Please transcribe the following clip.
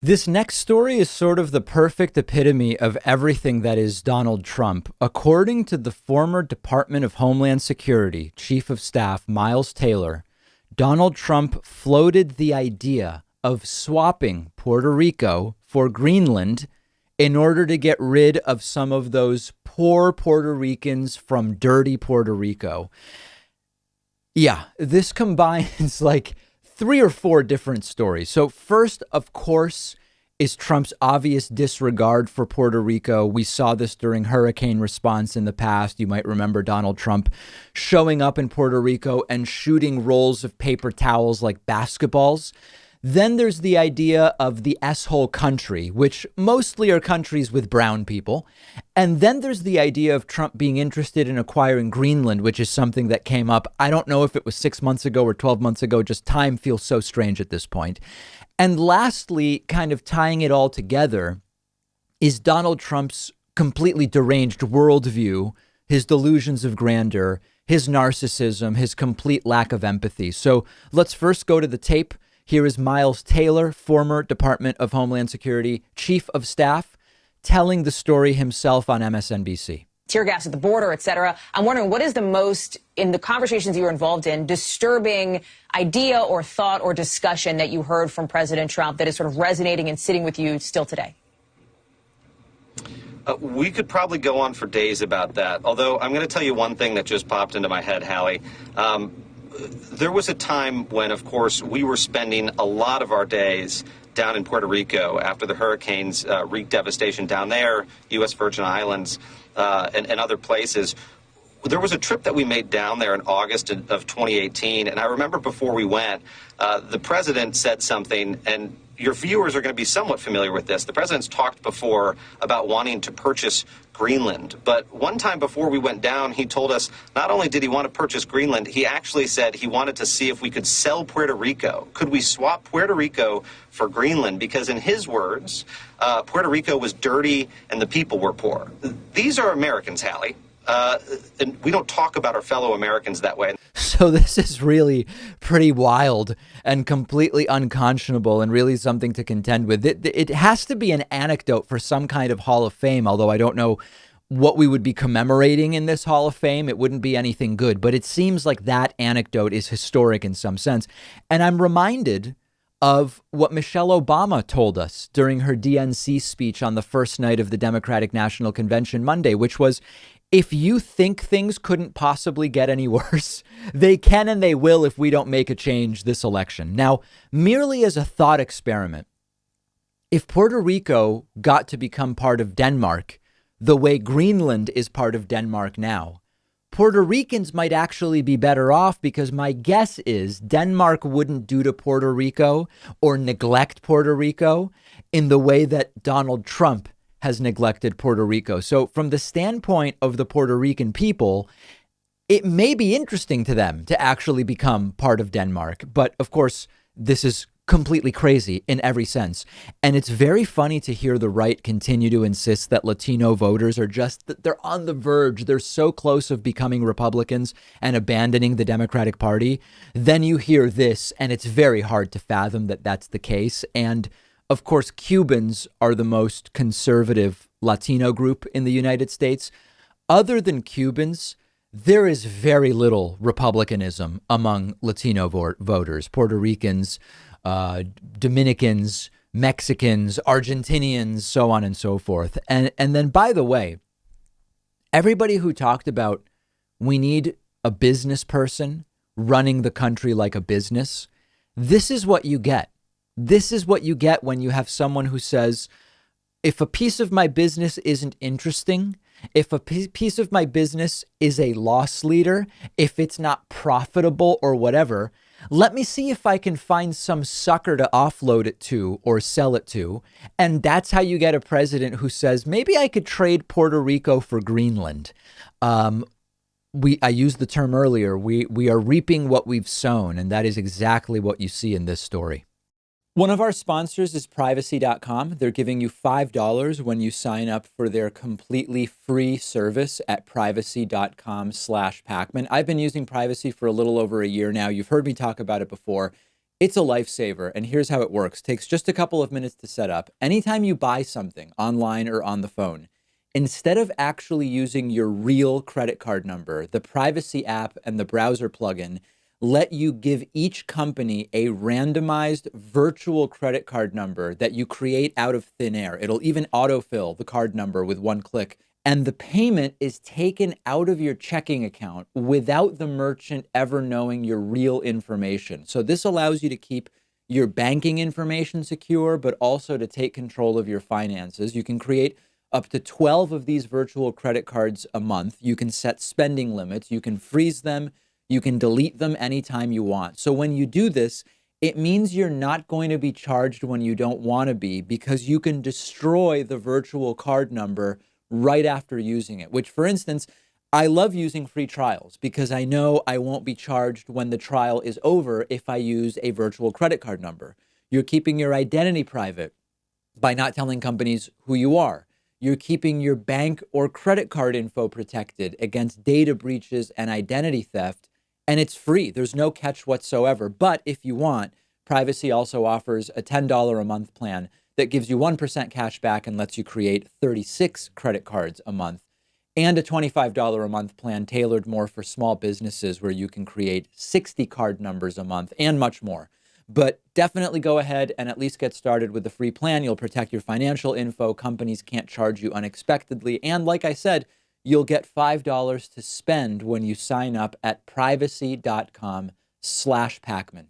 This next story is sort of the perfect epitome of everything that is Donald Trump. According to the former Department of Homeland Security Chief of Staff Miles Taylor, Donald Trump floated the idea of swapping Puerto Rico for Greenland in order to get rid of some of those poor Puerto Ricans from dirty Puerto Rico. Yeah, this combines like three or four different stories. So first, of course, is Trump's obvious disregard for Puerto Rico. We saw this during hurricane response in the past. You might remember Donald Trump showing up in Puerto Rico and shooting rolls of paper towels like basketballs. Then there's the idea of the S-hole country, which mostly are countries with brown people. And then there's the idea of Trump being interested in acquiring Greenland, which is something that came up. I don't know if it was 6 months ago or 12 months ago. Just time feels so strange at this point. And lastly, kind of tying it all together, is Donald Trump's completely deranged worldview, his delusions of grandeur, his narcissism, his complete lack of empathy. So let's first go to the tape. Here is Miles Taylor, former Department of Homeland Security Chief of Staff, telling the story himself on MSNBC. Tear gas at the border, et cetera. I'm wondering, what is the most, in the conversations you were involved in, disturbing idea or thought or discussion that you heard from President Trump that is sort of resonating and sitting with you still today? We could probably go on for days about that. Although I'm going to tell you one thing that just popped into my head, Hallie. There was a time when, of course, we were spending a lot of our days down in Puerto Rico after the hurricanes wreaked devastation down there, U.S. Virgin Islands, and other places. There was a trip that we made down there in August of 2018, and I remember before we went, the president said something, and your viewers are going to be somewhat familiar with this. The president's talked before about wanting to purchase Greenland, but one time before we went down, he told us not only did he want to purchase Greenland, he actually said he wanted to see if we could sell Puerto Rico. Could we swap Puerto Rico for Greenland? Because in his words, Puerto Rico was dirty and the people were poor. These are Americans, Hallie. And we don't talk about our fellow Americans that way. So this is really pretty wild and completely unconscionable and really something to contend with. It has to be an anecdote for some kind of Hall of Fame, although I don't know what we would be commemorating in this Hall of Fame. It wouldn't be anything good, but it seems like that anecdote is historic in some sense. And I'm reminded of what Michelle Obama told us during her DNC speech on the first night of the Democratic National Convention Monday, which was, if you think things couldn't possibly get any worse, they can and they will if we don't make a change this election. Now, merely as a thought experiment, if Puerto Rico got to become part of Denmark the way Greenland is part of Denmark now, Puerto Ricans might actually be better off, because my guess is Denmark wouldn't do to Puerto Rico or neglect Puerto Rico in the way that Donald Trump has neglected Puerto Rico. So from the standpoint of the Puerto Rican people, it may be interesting to them to actually become part of Denmark. But of course, this is completely crazy in every sense. And it's very funny to hear the right continue to insist that Latino voters are they're on the verge. They're so close of becoming Republicans and abandoning the Democratic Party. Then you hear this, and it's very hard to fathom that that's the case. And of course, Cubans are the most conservative Latino group in the United States. Other than Cubans, there is very little Republicanism among Latino voters, Puerto Ricans, Dominicans, Mexicans, Argentinians, so on and so forth. And then, by the way, everybody who talked about we need a business person running the country like a business, this is what you get. This is what you get when you have someone who says, if a piece of my business isn't interesting, if a piece of my business is a loss leader, if it's not profitable or whatever, let me see if I can find some sucker to offload it to or sell it to. And that's how you get a president who says, maybe I could trade Puerto Rico for Greenland. I used the term earlier. We are reaping what we've sown. And that is exactly what you see in this story. One of our sponsors is privacy.com. They're giving you $5 when you sign up for their completely free service at privacy.com/Pakman. I've been using Privacy for a little over a year now. You've heard me talk about it before. It's a lifesaver, and here's how it works. Takes just a couple of minutes to set up. Anytime you buy something online or on the phone, instead of actually using your real credit card number, the privacy app and the browser plugin let you give each company a randomized virtual credit card number that you create out of thin air. It'll even autofill the card number with one click. And the payment is taken out of your checking account without the merchant ever knowing your real information. So this allows you to keep your banking information secure, but also to take control of your finances. You can create up to 12 of these virtual credit cards a month. You can set spending limits. You can freeze them. You can delete them anytime you want. So when you do this, it means you're not going to be charged when you don't want to be, because you can destroy the virtual card number right after using it, which, for instance, I love using free trials because I know I won't be charged when the trial is over if I use a virtual credit card number. You're keeping your identity private by not telling companies who you are. You're keeping your bank or credit card info protected against data breaches and identity theft, and it's free. There's no catch whatsoever. But if you want, Privacy also offers a $10 a month plan that gives you 1% cash back and lets you create 36 credit cards a month, and a $25 a month plan tailored more for small businesses where you can create 60 card numbers a month and much more. But definitely go ahead and at least get started with the free plan. You'll protect your financial info. Companies can't charge you unexpectedly. And like I said, you'll get $5 to spend when you sign up at privacy.com/Pakman.